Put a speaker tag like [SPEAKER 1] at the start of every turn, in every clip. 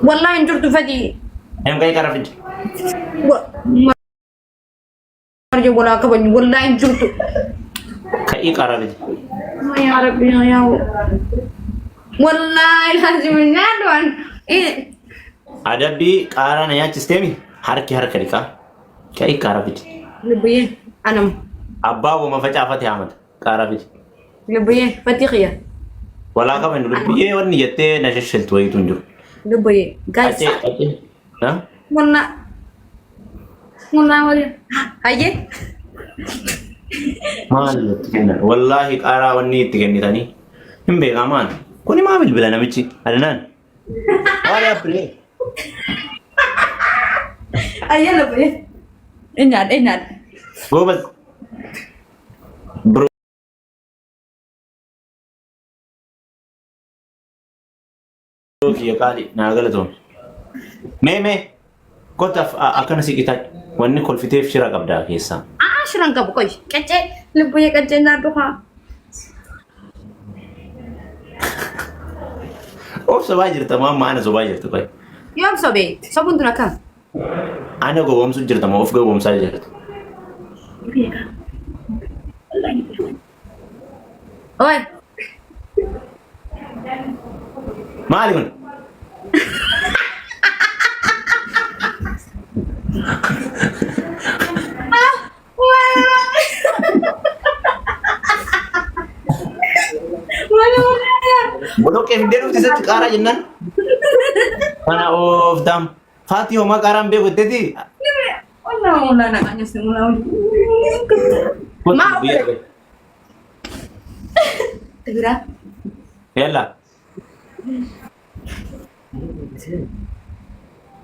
[SPEAKER 1] والله انجرت فدي
[SPEAKER 2] هم كاي كرافيد
[SPEAKER 1] مرجع ولا كبني والله انجرت
[SPEAKER 2] كاي كرافيد
[SPEAKER 1] يا ربي يا والله لازم نادوان إيه
[SPEAKER 2] أدبي كاران يا تستمي حركة حركة لك كاي كرافيد
[SPEAKER 1] لبيه أنا
[SPEAKER 2] أبا وما فتح فتح أحمد كرافيد
[SPEAKER 1] لبيه فتيخيا
[SPEAKER 2] ولا كمان لبيه وني جتة نششل توي تنجو
[SPEAKER 1] لبيه guys
[SPEAKER 2] ها
[SPEAKER 1] والله ولا هاي
[SPEAKER 2] مال تكنا والله كارا وني تكني تاني هم بيغامان كوني ما بالبلا نمشي أدنان ولا بلي
[SPEAKER 1] أيه لبيه إناد
[SPEAKER 2] هو بس برو كي قالي ناقلتهم مي كنت أكن سكتة واني كل في تيف شراك أبدا كيسا
[SPEAKER 1] شران كابو كوي كتة لبيه كتة نادوها
[SPEAKER 2] أو سباجر تمام ما أنا سباجر تقول
[SPEAKER 1] يوم صبي صبون دنا كم
[SPEAKER 2] أنا قوم سجر تمام أوف قوم سجر
[SPEAKER 1] أوي
[SPEAKER 2] ما عليكم بلو كيف ديرو تيسات كارا جنان أنا أوف دام فاتي هما كارام بيو تدي
[SPEAKER 1] ولا أنا أنيس ولا ما تقرأ
[SPEAKER 2] يلا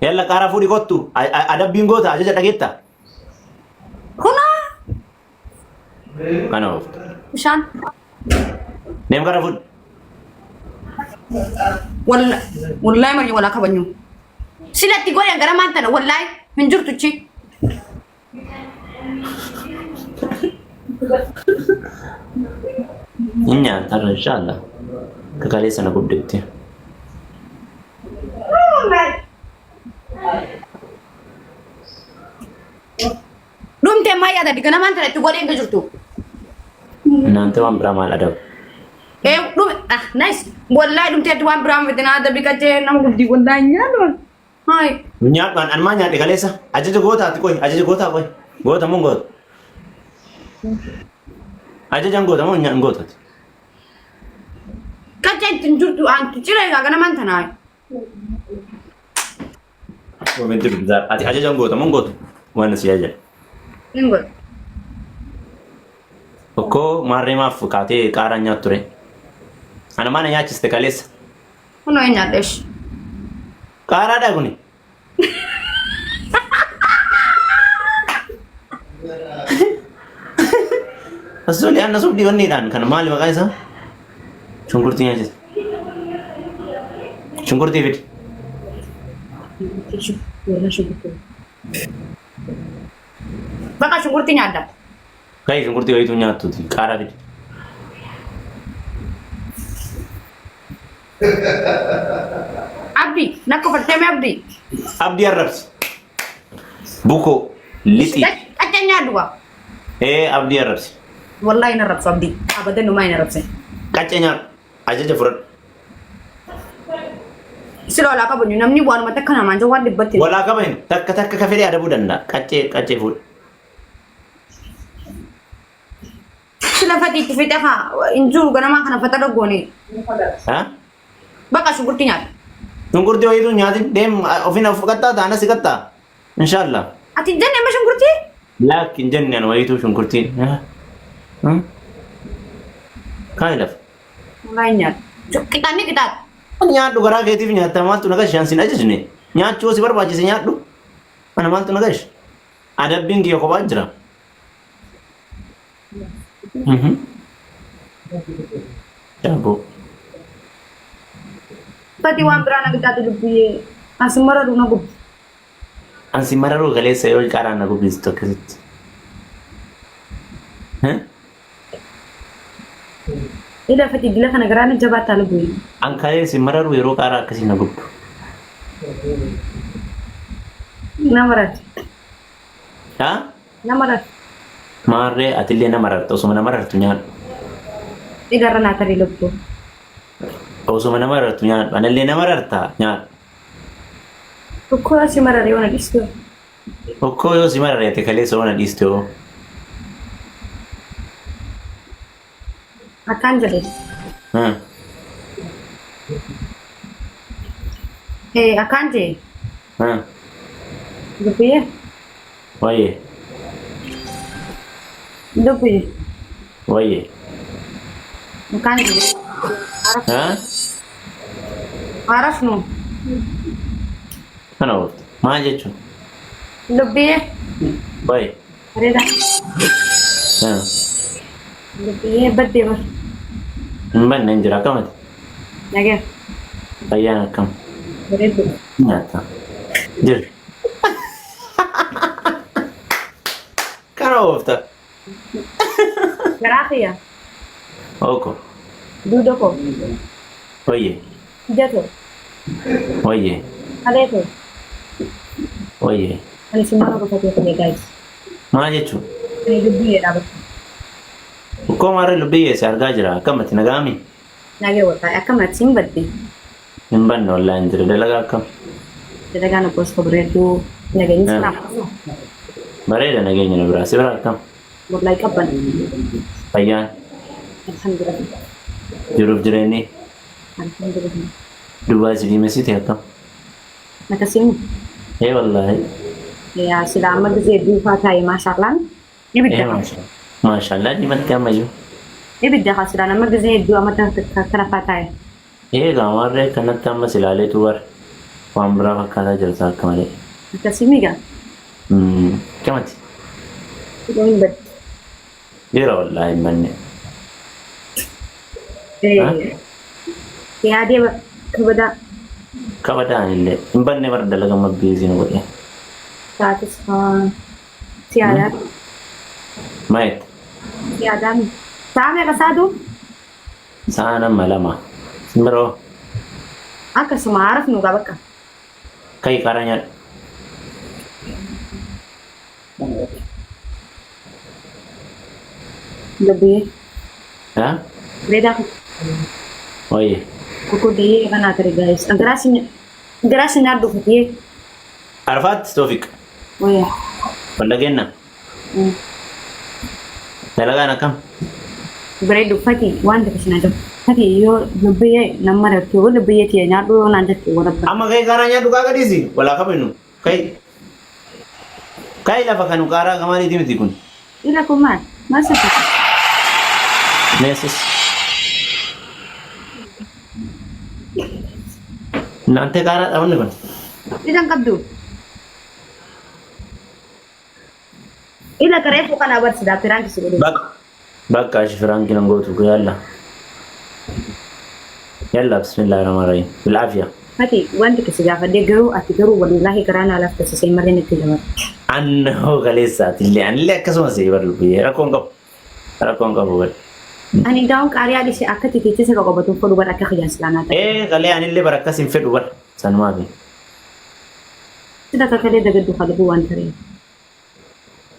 [SPEAKER 2] يلا كارا فودي كوتو ada bingo ta aja dagetta
[SPEAKER 1] هنا
[SPEAKER 2] كانوا
[SPEAKER 1] مشان
[SPEAKER 2] نيم كارا فود
[SPEAKER 1] والله ما ولا كبنيو سيلتي قول يا غرام انت والله من جرتو شي
[SPEAKER 2] إني ترى إن شاء الله كقالي سنة بديتي
[SPEAKER 1] دم تما يا دادي غرام انت تقول يا جرتو
[SPEAKER 2] نانتي وان برامال أدب
[SPEAKER 1] eh dum nice wallahi dum tetu wan bram vedena da bikaje nam guddi wanda nyalo hai
[SPEAKER 2] nyaat man an ma nyaat galesa aja gota ati koy aja gota koy gota mun gota aja jang gota mun nyaat gota
[SPEAKER 1] kaje tinjurtu an tuchire ga gana man tanai
[SPEAKER 2] wo men tibi dar ati aja jang gota mun gota wana si aja
[SPEAKER 1] ningol
[SPEAKER 2] oko marre ma fukate karanya ture ana mana nyaachiste galesa
[SPEAKER 1] uno enya desh
[SPEAKER 2] kara da guni asuli anna subdi wonni dan kan mali makai sa chungurti nyaachis chungurti fit
[SPEAKER 1] baka shugurti nyada
[SPEAKER 2] kai chungurti itu nyaatu kara fit
[SPEAKER 1] abdi nakko fateme
[SPEAKER 2] abdi arabs buko liti
[SPEAKER 1] kaje nyadwa
[SPEAKER 2] abdi arabs
[SPEAKER 1] wallahi na rabs abdi abadan no mai na rabs
[SPEAKER 2] kacenya aja jafur
[SPEAKER 1] silo la ka bunyu namni wan mata kana manja wadde batte
[SPEAKER 2] wala ka ben takka ka fere ada budanda kace fut
[SPEAKER 1] sila fati tifita ha injuru gana ma kana fatara goni
[SPEAKER 2] ha
[SPEAKER 1] baka shugurti nyada
[SPEAKER 2] chungurti itu nyaati dem ofina fukatta dana sikatta inshallah
[SPEAKER 1] ati janne ma shugurti
[SPEAKER 2] lakin jannan waitu chungurti kailaf
[SPEAKER 1] wallahi nyada kita ni kita
[SPEAKER 2] nyaadhu garaa keetiif nyaatta maaltu nagas shansin ajajne nyaachuu si barbaachise nyaadhu ana maaltu nagas adabbiin kiyya kophaa jira Jago.
[SPEAKER 1] Tadi wan berana kita tu lebih asimara runa gub.
[SPEAKER 2] Asimara ru gale sayo kara na gub isto kesit.
[SPEAKER 1] Ila fati gila kana garana jabata lebih.
[SPEAKER 2] Angkale simara ru ero kara kasi na gub.
[SPEAKER 1] Namarat.
[SPEAKER 2] Ha?
[SPEAKER 1] Namarat.
[SPEAKER 2] Maarree atillee nama rarta osuma nama rartu nyaadhu.
[SPEAKER 1] Igarra naa tarii lubbu.
[SPEAKER 2] Osuma nama rartu nyaadhu. Anallee nama rartaa nyaadhu.
[SPEAKER 1] Tokko si mararee waan dhiistu.
[SPEAKER 2] Okkoo yoo si mararete kalee soona dhiiste hoo.
[SPEAKER 1] Akkaan jedhe. Akkaan jee. Dubbiye.
[SPEAKER 2] Wayyee.
[SPEAKER 1] Dubbiye.
[SPEAKER 2] Wayyee.
[SPEAKER 1] Akkaan jedhe. Arafnu.
[SPEAKER 2] Kana ooltu. Maal jechuun?
[SPEAKER 1] Dubbiye.
[SPEAKER 2] Wayyee.
[SPEAKER 1] Bareeda. Dubbiye baddee bar.
[SPEAKER 2] Hin banne hin jira akkamati?
[SPEAKER 1] Nagee.
[SPEAKER 2] Fayyaan akkam?
[SPEAKER 1] Bareedu.
[SPEAKER 2] Nyaata. Jirri. Kana oofta.
[SPEAKER 1] Garaa kiyya.
[SPEAKER 2] Oko.
[SPEAKER 1] Duuda koo.
[SPEAKER 2] Wayyee.
[SPEAKER 1] Jato.
[SPEAKER 2] Wayyee.
[SPEAKER 1] Aleeto.
[SPEAKER 2] Wayyee.
[SPEAKER 1] Ani simmaa qofatee kune guys.
[SPEAKER 2] Maal jechuun?
[SPEAKER 1] Ani dubbiye dhaabata.
[SPEAKER 2] Okkoo maarree lubbiyye si argaa jira akkamati nagaami?
[SPEAKER 1] Nagee waltaa akkamatti siin badde.
[SPEAKER 2] Hin banne wallaa hin jira dalagaa akkam?
[SPEAKER 1] Dalagaan obboos bareedduu nageenyi sinaaf.
[SPEAKER 2] Bareeda nageenya na biraa si bira akkam?
[SPEAKER 1] Wallahi qabban.
[SPEAKER 2] Fayyaan
[SPEAKER 1] Alhamdulillah.
[SPEAKER 2] jiruuf jireenyi
[SPEAKER 1] Alhamdulillah.
[SPEAKER 2] dubbaa si diimessite akkam?
[SPEAKER 1] Nakasimu.
[SPEAKER 2] Wallaahi.
[SPEAKER 1] Ya sila amma gisee duufaa taa'e maashaallaan. Ibidda.
[SPEAKER 2] Maashaallah dimatti ammayyuu.
[SPEAKER 1] Ibidda haa sila amma gisee hedduu amma tarafaa taa'e.
[SPEAKER 2] Eegaa warree kanatti ammas ilaaleetu war waan biraa fakkaataa jirta akka malee.
[SPEAKER 1] Akkasimigaa.
[SPEAKER 2] Kamati?
[SPEAKER 1] Kudhan hin badde.
[SPEAKER 2] Jira wallaahi hin banne.
[SPEAKER 1] Yaadee kabadaa.
[SPEAKER 2] Kabadaan illee hin banne bara dalaga mabbiisiin godhe.
[SPEAKER 1] Saatis siyaadaan.
[SPEAKER 2] Maayet?
[SPEAKER 1] Siyaadaan. Sa'a meeqa saatu?
[SPEAKER 2] Sa'a nama lama. Simbiroo
[SPEAKER 1] Akkasuma harafnu gaa bakka.
[SPEAKER 2] kai karaa nyaadhu.
[SPEAKER 1] Lebih.
[SPEAKER 2] Hah?
[SPEAKER 1] Beda.
[SPEAKER 2] Oh iya.
[SPEAKER 1] Kuku dia kan ada guys. Gerasinya aduh dia.
[SPEAKER 2] Arafat Taufik.
[SPEAKER 1] Oh iya.
[SPEAKER 2] Wallageenna. Dalagaan akkam?
[SPEAKER 1] Bareedu fati waan takasina jiru. Fati yoo lubbiyee nama rakki yoo lubbiyee tiya nyaadhu yoo naan jettu wal abba.
[SPEAKER 2] Amma kai karaa nyaadhu kaa gadhiisi walaa qabinu. Kai lafa kanu karaa kamaaniiti miti kun.
[SPEAKER 1] Ila kun maal? Maal saffisa?
[SPEAKER 2] Meesis. Naantee karaa dhaabni kun.
[SPEAKER 1] Idan qabdu. Ila kareefu kana barsiisaa firaan kisi godhu.
[SPEAKER 2] Bakka ashi firaan kinan gootu yalla. Yalla bismillahirrahmanirrahim. Bilaafiya.
[SPEAKER 1] Fati wanti kisi gaafadhee garuu ati garuu wallahi garaa naa lafta sisee marreen itti lamar.
[SPEAKER 2] Annoo galeessaati illee anillee akkasumas barru biyyee rakkoon qabu. Rakkoon qabu bal.
[SPEAKER 1] Ani daawun qaariyaa dhishee akka titiichisa qabatuun fudhu bar akka xiyyaas laanaa ta'e.
[SPEAKER 2] Qalee anillee bara akkas hin fedhu bar sanumaa fi.
[SPEAKER 1] Sida kakalee dagaddu qalbii waan taree.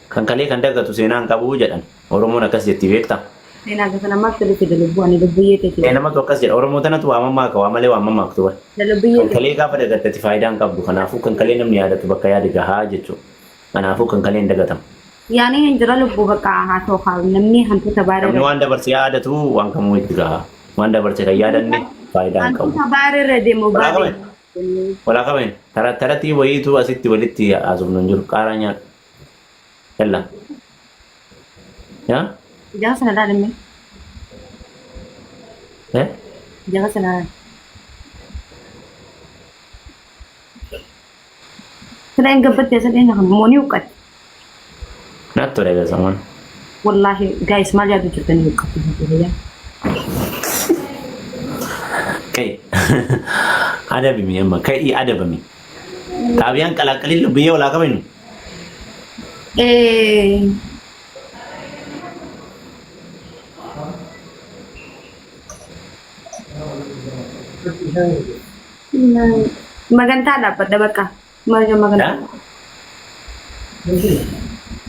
[SPEAKER 2] Kan kalee kan dagatu seenaan qabu jedhan Oromoon akkas jetti beektaa.
[SPEAKER 1] Seenaa gaafa namaaf tolu fide lubbuu ani lubbuyyee ta'e.
[SPEAKER 2] Namatu akkas jedha Oromoo tanatu waamamaa akka waamalee waamamaa aktu bar.
[SPEAKER 1] Lubbuyyee.
[SPEAKER 2] Kan kalee gaafa dagattati faayidaan qabdu kanaafuu kan kalee namni yaadatu bakka yaadi gahaa jechuudha. Kanaafuu kan kalee hin dagatamu.
[SPEAKER 1] Yaani hin jira lubbuu bakka haa ta'u haa namni hantuuta baaree.
[SPEAKER 2] Namni waan dabarse yaadatu waan kamuu itti gahaa. Waan dabarse kan yaadanne faayidaan qabu.
[SPEAKER 1] Hantuuta baaree deemu baaree.
[SPEAKER 2] Walaa qaben taratti wayiitu asitti walitti haasofnu hin jiru qaaraa nyaadhu. Yalla. Yaa?
[SPEAKER 1] Jangan sana dah demi. Jangan sana. Selain gebet biasa dia nak mau niukat.
[SPEAKER 2] Natto deh zaman.
[SPEAKER 1] Wallahi guys malah ada cerita niukat itu ya.
[SPEAKER 2] Kai. Ada bimi amma kai ada bimi. Tapi yang kalak-kalil lebih ya wala kabin.
[SPEAKER 1] Magantaa dhaabbadha bakka. Magantaa.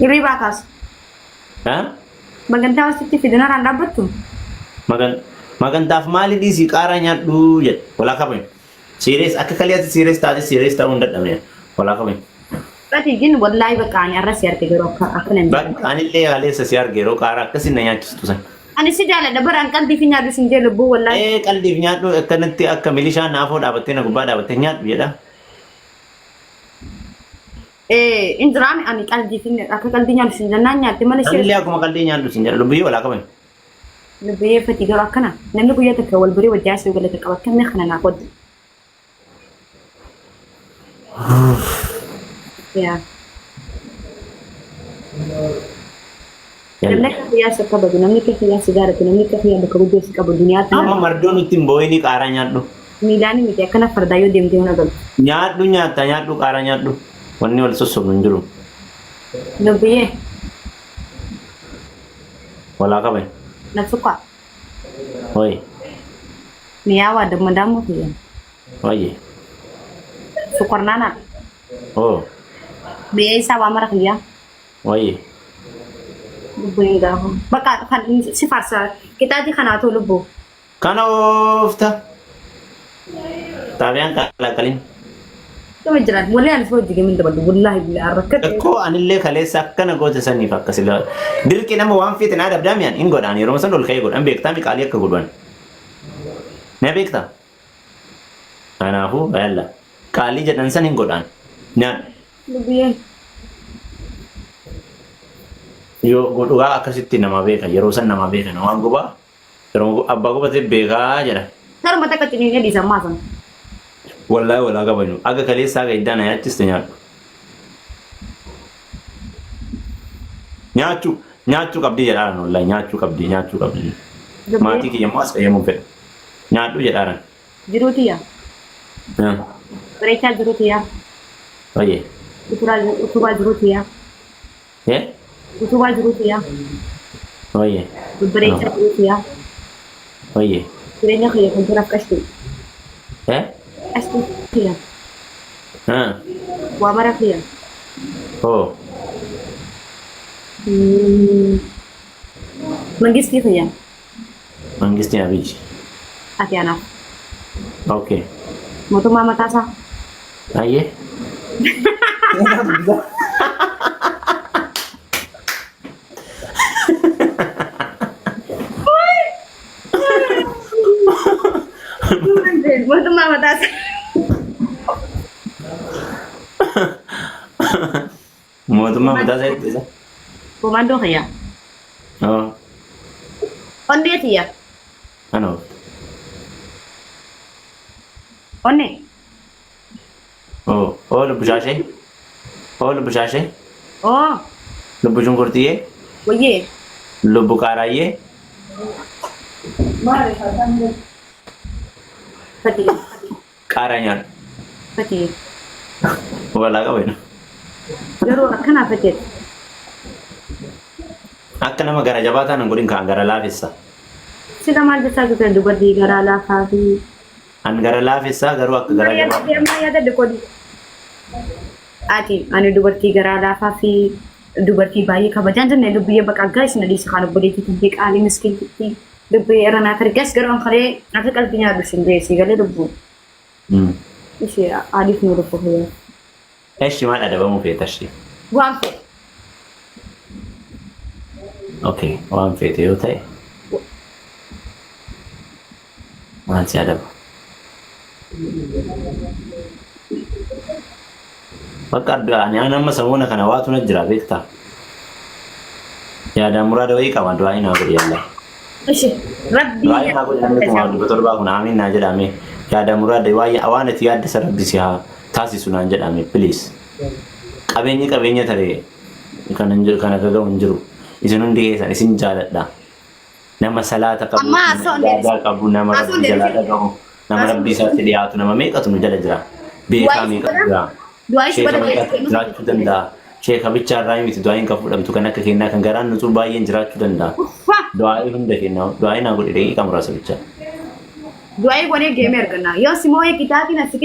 [SPEAKER 1] Hirriibaa kaas. Magantaa wasitti fidinaraan dhaabbattu.
[SPEAKER 2] Magantaaf maali dhiisii qaaraa nyaadhu jedhe walaa qabame. Serious akka kaliyaatti serious taate serious ta'uu hin dadhabne walaa qabame.
[SPEAKER 1] Bati gin wallahi bakka ani arra si arge yeroo akka nan.
[SPEAKER 2] Bakka anillee haleessa si arge yeroo qaaraa akkasiin na nyaachistu san.
[SPEAKER 1] Ani si jaaladha baraan qalbii fi nyaadhu sin jee lubbuu wallahi.
[SPEAKER 2] Qalbiif nyaadhu akkanatti akka milishaa naafoo dhaabattee na gubbaa dhaabattee nyaadhu jedha.
[SPEAKER 1] Indiraami ani qalbii fi akka qalbii nyaadhu sin jennaan nyaatte malee si.
[SPEAKER 2] Anillee akkuma qalbii nyaadhu sin jedha lubbuu walaa qabame.
[SPEAKER 1] Lubbuu fati garuu akkana namni guyyaa takka wal baree wajjaa si galata qaba kan kana naa qoddi. Ya. Namni kaffiyaa si qabatu, namni kaffiyaa si gaaratu, namni kaffiyaa bakka guddoo si qabu duniyaatti.
[SPEAKER 2] Amma mardoon ittiin boo'inii qaaraa nyaadhu.
[SPEAKER 1] Miilaani miti akkana fardaa yoo deemtee mana galu.
[SPEAKER 2] Nyaadhu nyaata nyaadhu qaaraa nyaadhu. Wanni wal sossobnu hin jiru.
[SPEAKER 1] Lubbiyee.
[SPEAKER 2] Walaa qabe.
[SPEAKER 1] Nafsuqa.
[SPEAKER 2] Hoyi.
[SPEAKER 1] Miyaawaa dammadaamu kiyya.
[SPEAKER 2] Hoyi.
[SPEAKER 1] Sukornaana.
[SPEAKER 2] Oh.
[SPEAKER 1] Biaya isaa waa mara kiyya.
[SPEAKER 2] Hoyi.
[SPEAKER 1] Lubbuu gaafa. Bakka kan si farsa kitaati kanaatu lubbuu.
[SPEAKER 2] Kana oofta. Taabiyaan qalaqalin.
[SPEAKER 1] Nama jiran walii ani soo jige min dabadu wallahi billahi rakkate.
[SPEAKER 2] Ko anillee kaleessa akkana goota saniif akkasila. Dirqi nama waan fiite naa dabdaamiyaan hin godhaan yeroo san ol ka'ee godhan beektaa miqaalii akka godhan. Na beektaa? Kanaafuu yalla qaalii jedhan san hin godhaan. Nyaadhu.
[SPEAKER 1] Lubbiyee.
[SPEAKER 2] Yoo godhugaa akkasitti nama beeka yeroo san nama beeka waan gubaa yeroo abbaa gubatee beekaa jedha.
[SPEAKER 1] Saruma takka ciniinee dhiisan maasan.
[SPEAKER 2] Wallahi walaa qabanyu aga kaleessaa ga iddaan nyaachiste nyaadhu. Nyaachuu qabdii jedhaan wallahi nyaachuu qabdii. Maatii kiyya immoo as qayyamuu fedha. Nyaadhu jedhaan.
[SPEAKER 1] Jiruutiya. Bareechaa jiruutiya.
[SPEAKER 2] Baay'ee.
[SPEAKER 1] Utubaa jiruutiya. Utubaa jiruutiya.
[SPEAKER 2] Baay'ee.
[SPEAKER 1] Bareechaa jiruutiya.
[SPEAKER 2] Baay'ee.
[SPEAKER 1] Jireenya kiyya kan jiraaf qashtu. Qashtu kiyya. Waa mara kiyya.
[SPEAKER 2] Oh.
[SPEAKER 1] Mangistii kiyya.
[SPEAKER 2] Mangistii Abiyyi.
[SPEAKER 1] Ati anaaf.
[SPEAKER 2] Okay.
[SPEAKER 1] Mootummaa mataasaa.
[SPEAKER 2] Baay'ee.
[SPEAKER 1] Mootummaa mataasaa.
[SPEAKER 2] Mootummaa mataasaa ittisa.
[SPEAKER 1] Komandoo kiyya.
[SPEAKER 2] Oh.
[SPEAKER 1] Onnee kiyya.
[SPEAKER 2] Anoo.
[SPEAKER 1] Onnee.
[SPEAKER 2] Oh, lubbu shaashee.
[SPEAKER 1] Oh.
[SPEAKER 2] Lubbu shunkurtiyyee.
[SPEAKER 1] Wayyee.
[SPEAKER 2] Lubbu qaaraayyee.
[SPEAKER 1] Fatii.
[SPEAKER 2] Qaaraa nyaadhu.
[SPEAKER 1] Fatii.
[SPEAKER 2] Walaa qabenu.
[SPEAKER 1] Yeroo akkanaa fateet.
[SPEAKER 2] Akka nama gara jabaataa nan godhin kaan gara laafessa.
[SPEAKER 1] Sida maal jechaa turte dubartii garaa laafaa fi.
[SPEAKER 2] An gara laafessaa garuu akka gara jabaataa.
[SPEAKER 1] Amma yaada dekoodii. Ati ani dubartii garaa laafaa fi dubartii baay'ee kabajaan jennee lubbiyee bakka gaas na dhiisa kan obboleetti kan qaalii miskiinti lubbiyee irra naa targees garuu ankalee akka qalbii nyaadhu sin beesi galee lubbuu. Ishee adiif nu dhufu hiyyaa.
[SPEAKER 2] Eshi maal adabamuu feeta shi?
[SPEAKER 1] Waan fe'e.
[SPEAKER 2] Okay, waan feete yoo ta'e. Maal si adaba? Bakka addu'aan yaa nama samuuna kana waatu na jira beektaa. Yaadaan muraada wayii qaba du'aa inaa godhi yalla.
[SPEAKER 1] Ishee rabbii.
[SPEAKER 2] Du'aa inaa godhi namni kuma dubba torbaa kun amiin naa jedhame. Yaadaan muraada waan itti yaadda isa rabbi si haa taasisu naan jedhame please. Qabeenya taree kana gaga'u hin jiru. Isin hundi keessan isin jaaladha. Nama salaata qabu, nama qabu, nama rabbi jalaa dhagahu, nama rabbi isaatti dhiyaatu, nama meeqatu nu jala jira. Beekaa meeqatu jira. Sheeka meeqatu jiraachuu danda'a. Sheeka bichaa irraa miti du'aayin kan fudhamtu kan akka kennaa kan garaan nutu baay'een jiraachuu danda'a. Du'aayii hunda kennaa. Du'aayin haa godhe daqiiqaa muraasa bichaa.
[SPEAKER 1] Du'aayii godhee geemee argannaa. Yoo si moo'ee kitaatiin asii